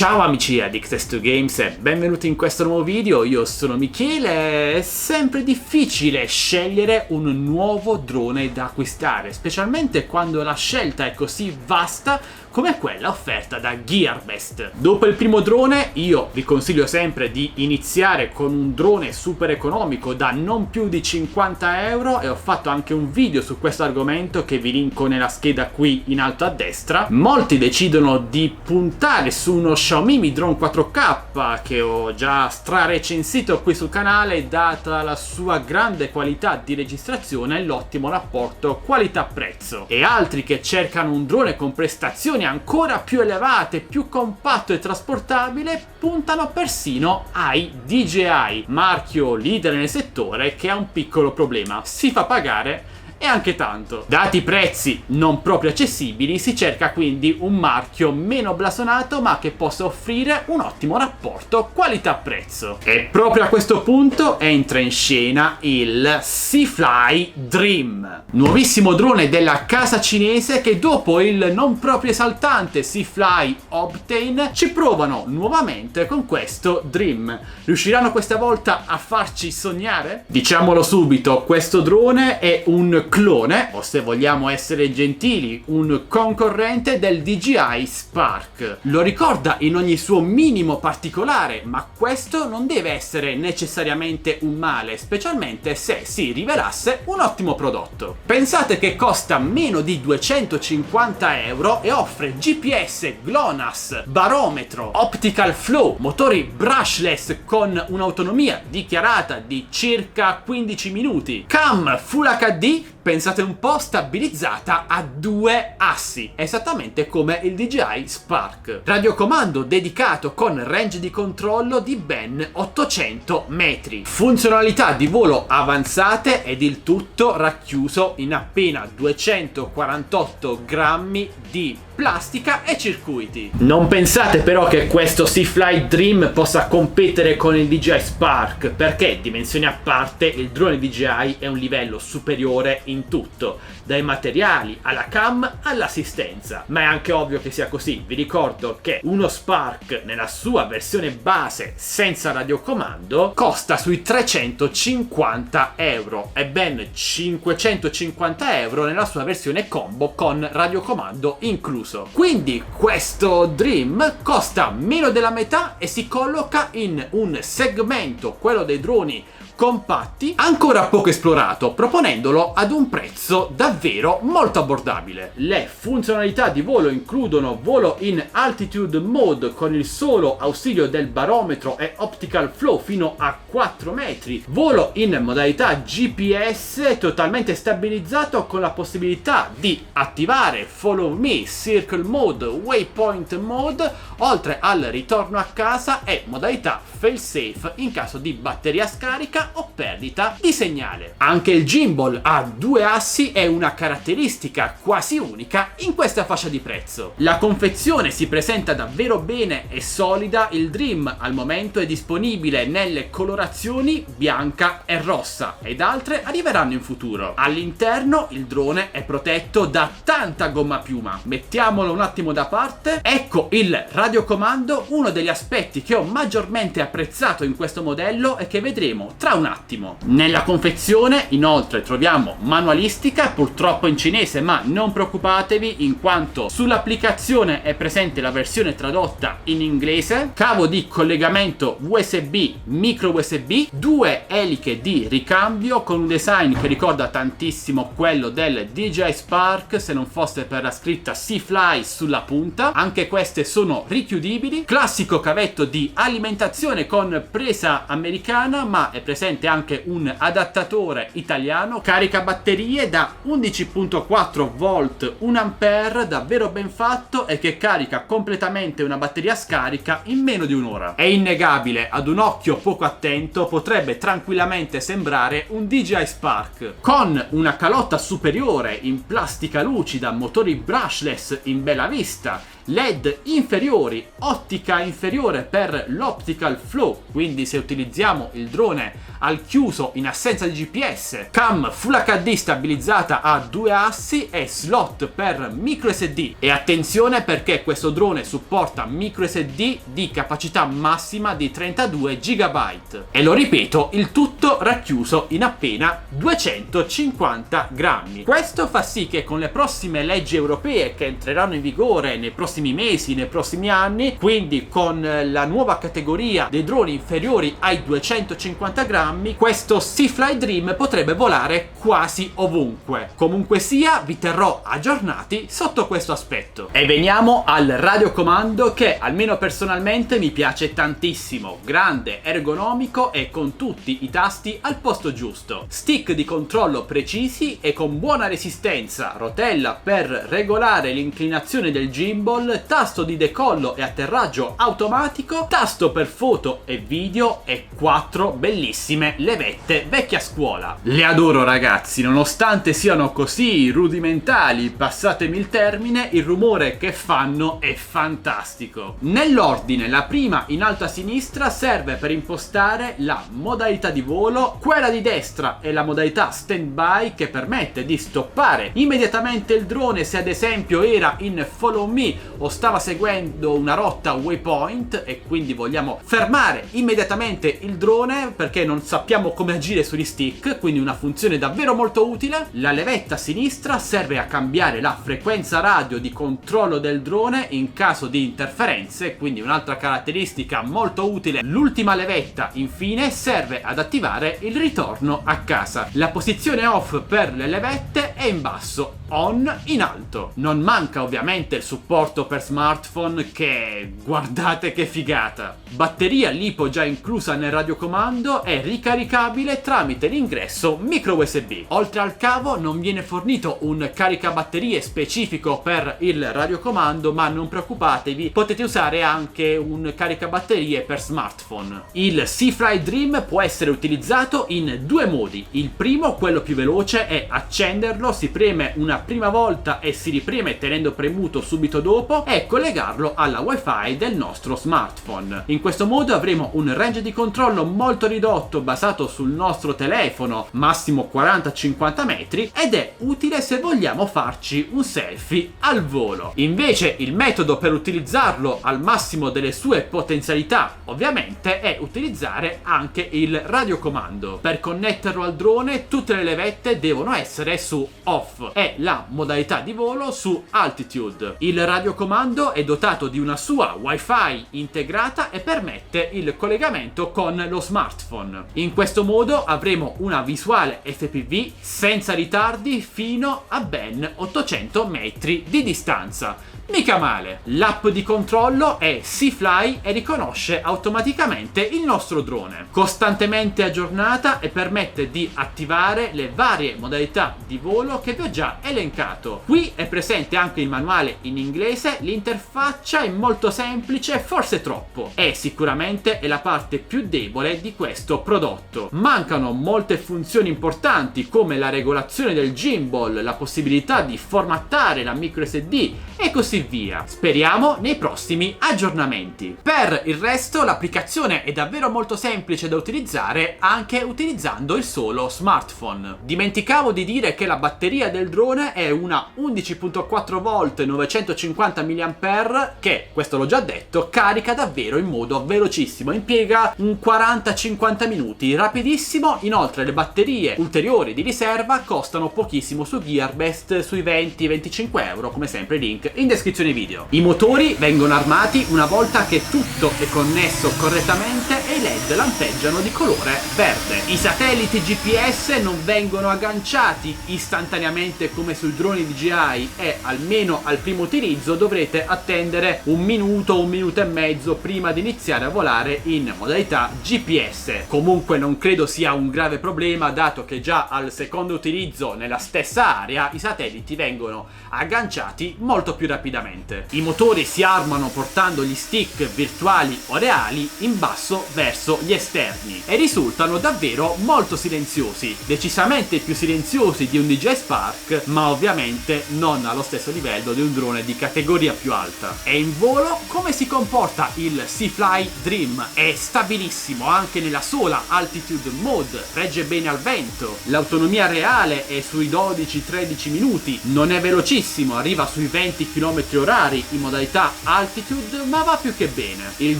Ciao amici di Addicted2Games e benvenuti in questo nuovo video. Io sono Michele. È sempre difficile scegliere un nuovo drone da acquistare, specialmente quando la scelta è così vasta come quella offerta da Gearbest. Dopo il primo drone io vi consiglio sempre di iniziare con un drone super economico da non più di 50 euro e ho fatto anche un video su questo argomento che vi linko nella scheda qui in alto a destra. Molti decidono di puntare su uno Xiaomi Mi Drone 4K che ho già recensito qui sul canale, data la sua grande qualità di registrazione e l'ottimo rapporto qualità-prezzo, e altri che cercano un drone con prestazioni ancora più elevate, più compatto e trasportabile, puntano persino ai DJI, marchio leader nel settore che ha un piccolo problema: si fa pagare e anche tanto. Dati i prezzi non proprio accessibili, si cerca quindi un marchio meno blasonato ma che possa offrire un ottimo rapporto qualità-prezzo. E proprio a questo punto entra in scena il Seafly Dream, nuovissimo drone della casa cinese che dopo il non proprio esaltante Seafly Obtain ci provano nuovamente con questo Dream. Riusciranno questa volta a farci sognare? Diciamolo subito, questo drone è un clone, o se vogliamo essere gentili, un concorrente del DJI Spark. Lo ricorda in ogni suo minimo particolare, ma questo non deve essere necessariamente un male, specialmente se si rivelasse un ottimo prodotto. Pensate che costa meno di 250 euro e offre GPS, GLONASS, barometro, optical flow, motori brushless con un'autonomia dichiarata di circa 15 minuti, cam Full HD, pensate un po', stabilizzata a 2 assi, esattamente come il DJI Spark. Radiocomando dedicato con range di controllo di ben 800 metri. Funzionalità di volo avanzate ed il tutto racchiuso in appena 248 grammi di plastica e circuiti. Non pensate però che questo Seafly Dream possa competere con il DJI Spark, perché dimensioni a parte il drone DJI è un livello superiore in tutto, dai materiali alla cam all'assistenza. Ma è anche ovvio che sia così. Vi ricordo che uno Spark nella sua versione base senza radiocomando costa sui 350 euro e ben 550 euro nella sua versione combo con radiocomando incluso. Quindi questo Dream costa meno della metà e si colloca in un segmento, quello dei droni compatti, ancora poco esplorato, proponendolo ad un prezzo davvero molto abbordabile. Le funzionalità di volo includono volo in altitude mode con il solo ausilio del barometro e optical flow fino a 4 metri, volo in modalità GPS totalmente stabilizzato con la possibilità di attivare follow me, circle mode, waypoint mode, oltre al ritorno a casa e modalità fail safe in caso di batteria scarica o perdita di segnale. Anche il gimbal a 2 assi è una caratteristica quasi unica in questa fascia di prezzo. La confezione si presenta davvero bene e solida. Il Dream al momento è disponibile nelle colorazioni bianca e rossa ed altre arriveranno in futuro. All'interno il drone è protetto da tanta gomma piuma. Mettiamolo un attimo da parte. Ecco il radiocomando, uno degli aspetti che ho maggiormente apprezzato in questo modello e che vedremo tra un attimo. Nella confezione inoltre troviamo manualistica, purtroppo in cinese, ma non preoccupatevi in quanto sull'applicazione è presente la versione tradotta in inglese, cavo di collegamento USB, micro USB, 2 eliche di ricambio con un design che ricorda tantissimo quello del DJI Spark se non fosse per la scritta Seafly sulla punta. Anche queste sono richiudibili, classico cavetto di alimentazione con presa americana, ma è presente anche un adattatore italiano, carica batterie da 11.4 volt 1 ampere, davvero ben fatto e che carica completamente una batteria scarica in meno di un'ora. È innegabile, ad un occhio poco attento potrebbe tranquillamente sembrare un DJI Spark, con una calotta superiore in plastica lucida, motori brushless in bella vista LED inferiori, ottica inferiore per l'optical flow, quindi se utilizziamo il drone al chiuso in assenza di GPS, cam Full HD stabilizzata a 2 assi e slot per micro SD. E attenzione perché questo drone supporta micro SD di capacità massima di 32 GB. E lo ripeto, il tutto racchiuso in appena 250 grammi. Questo fa sì che con le prossime leggi europee che entreranno in vigore nei prossimi mesi, nei prossimi anni, quindi con la nuova categoria dei droni inferiori ai 250 grammi, questo Seafly Dream potrebbe volare quasi ovunque. Comunque sia, vi terrò aggiornati sotto questo aspetto. E veniamo al radiocomando, che almeno personalmente mi piace tantissimo. Grande, ergonomico e con tutti i tasti al posto giusto. Stick di controllo precisi e con buona resistenza, rotella per regolare l'inclinazione del gimbal, tasto di decollo e atterraggio automatico, tasto per foto e video e 4 bellissime levette vecchia scuola. Le adoro ragazzi, nonostante siano così rudimentali, passatemi il termine, il rumore che fanno è fantastico. Nell'ordine, la prima in alto a sinistra serve per impostare la modalità di volo, quella di destra è la modalità standby che permette di stoppare immediatamente il drone se ad esempio era in follow me o stava seguendo una rotta waypoint e quindi vogliamo fermare immediatamente il drone perché non sappiamo come agire sugli stick, quindi una funzione davvero molto utile. La levetta a sinistra serve a cambiare la frequenza radio di controllo del drone in caso di interferenze, quindi un'altra caratteristica molto utile. L'ultima levetta infine serve ad attivare il ritorno a casa. La posizione off per le levette è in basso, on in alto. Non manca ovviamente il supporto per smartphone che guardate che figata. Batteria LiPo già inclusa nel radiocomando e ricaricabile tramite l'ingresso micro USB. Oltre al cavo non viene fornito un caricabatterie specifico per il radiocomando, ma non preoccupatevi, potete usare anche un caricabatterie per smartphone. Il Seafly Dream può essere utilizzato in due modi. Il primo, quello più veloce, è accenderlo, si preme una prima volta e si ripreme tenendo premuto subito dopo, e collegarlo alla wifi del nostro smartphone. In questo modo avremo un range di controllo molto ridotto basato sul nostro telefono, massimo 40-50 metri, ed è utile se vogliamo farci un selfie al volo. Invece il metodo per utilizzarlo al massimo delle sue potenzialità ovviamente è utilizzare anche il radiocomando. Per connetterlo al drone tutte le levette devono essere su off e la modalità di volo su altitude. Il radiocomando è dotato di una sua wifi integrata e permette il collegamento con lo smartphone. In questo modo avremo una visuale FPV senza ritardi fino a ben 800 metri di distanza. Mica male. L'app di controllo è Seafly e riconosce automaticamente il nostro drone, costantemente aggiornata, e permette di attivare le varie modalità di volo che vi ho già elencato. Qui è presente anche il manuale in inglese, l'interfaccia è molto semplice, forse troppo, e sicuramente è la parte più debole di questo prodotto. Mancano molte funzioni importanti come la regolazione del gimbal, la possibilità di formattare la micro SD e così via. Speriamo nei prossimi aggiornamenti. Per il resto l'applicazione è davvero molto semplice da utilizzare anche utilizzando il solo smartphone. Dimenticavo di dire che la batteria del drone è una 11.4 volt 950 mAh che, questo l'ho già detto, carica davvero in modo velocissimo, impiega un 40-50 minuti, rapidissimo. Inoltre le batterie ulteriori di riserva costano pochissimo su Gearbest, sui 20-25 euro, come sempre link in descrizione video. I motori vengono armati una volta che tutto è connesso correttamente e i LED lampeggiano di colore verde. I satelliti GPS non vengono agganciati istantaneamente come sui droni DJI e almeno al primo utilizzo dovrete attendere un minuto e mezzo prima di iniziare a volare in modalità GPS. Comunque non credo sia un grave problema, dato che già al secondo utilizzo nella stessa area i satelliti vengono agganciati molto più rapidamente. I motori si armano portando gli stick virtuali o reali in basso verso attraverso gli esterni e risultano davvero molto silenziosi, decisamente più silenziosi di un DJI Spark, ma ovviamente non allo stesso livello di un drone di categoria più alta. E in volo come si comporta il Seafly Dream? È stabilissimo anche nella sola altitude mode, regge bene al vento, l'autonomia reale è sui 12-13 minuti, non è velocissimo, arriva sui 20 km/h in modalità altitude, ma va più che bene. Il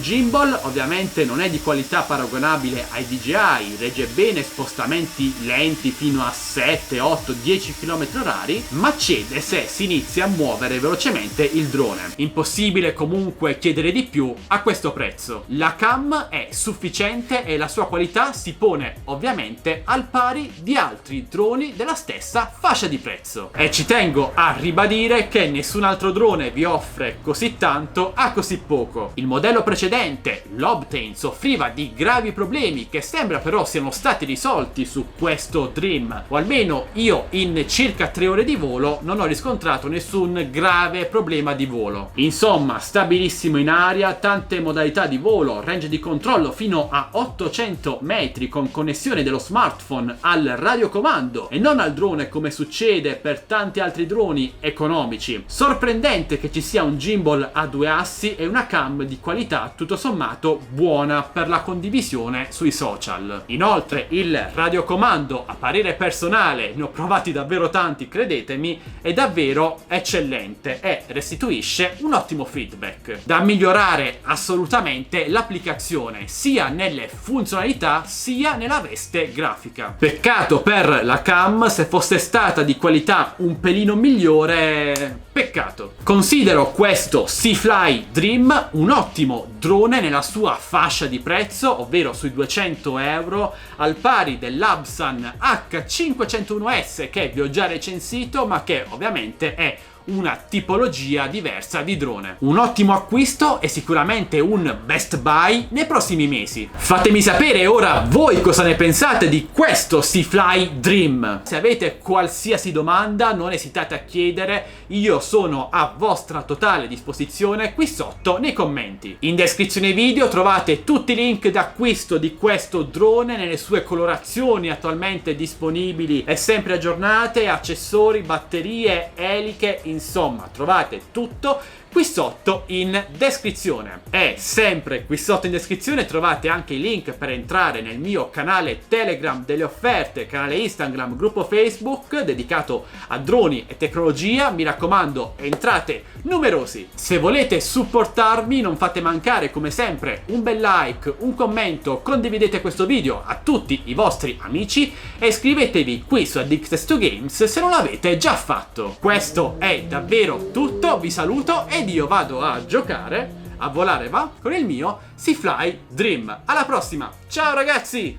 gimbal ovviamente non è di qualità paragonabile ai DJI, regge bene spostamenti lenti fino a 7, 8, 10 km/h, ma cede se si inizia a muovere velocemente il drone. Impossibile comunque chiedere di più a questo prezzo. La cam è sufficiente e la sua qualità si pone ovviamente al pari di altri droni della stessa fascia di prezzo. E ci tengo a ribadire che nessun altro drone vi offre così tanto a così poco. Il modello precedente, l'Obtain, soffriva di gravi problemi che sembra però siano stati risolti su questo Dream, o almeno io in circa 3 ore di volo non ho riscontrato nessun grave problema di volo. Insomma, stabilissimo in aria, tante modalità di volo, range di controllo fino a 800 metri con connessione dello smartphone al radiocomando e non al drone come succede per tanti altri droni economici. Sorprendente che ci sia un gimbal a 2 assi e una cam di qualità tutto sommato buona per la condivisione sui social. Inoltre il radiocomando, a parere personale, ne ho provati davvero tanti, credetemi, è davvero eccellente e restituisce un ottimo feedback. Da migliorare assolutamente l'applicazione sia nelle funzionalità sia nella veste grafica. Peccato per la cam, se fosse stata di qualità un pelino migliore, peccato. Considero questo Seafly Dream un ottimo drone nella sua fascia di prezzo, ovvero sui 200 euro, al pari dell'Absan H501S che vi ho già recensito, ma che ovviamente è una tipologia diversa di drone. Un ottimo acquisto e sicuramente un best buy nei prossimi mesi. Fatemi sapere ora voi cosa ne pensate di questo Seafly Dream. Se avete qualsiasi domanda non esitate a chiedere, io sono a vostra totale disposizione qui sotto nei commenti. In descrizione video trovate tutti i link d'acquisto di questo drone nelle sue colorazioni attualmente disponibili e sempre aggiornate, accessori, batterie, eliche, insomma trovate tutto qui sotto in descrizione. E sempre qui sotto in descrizione trovate anche i link per entrare nel mio canale Telegram delle offerte, canale Instagram, gruppo Facebook dedicato a droni e tecnologia. Mi raccomando, entrate numerosi. Se volete supportarmi non fate mancare come sempre un bel like, un commento, condividete questo video a tutti i vostri amici e iscrivetevi qui su Addicted2Games se non l'avete già fatto. Questo è davvero tutto, vi saluto ed io vado a giocare, a volare va, con il mio Seafly Dream. Alla prossima, ciao ragazzi!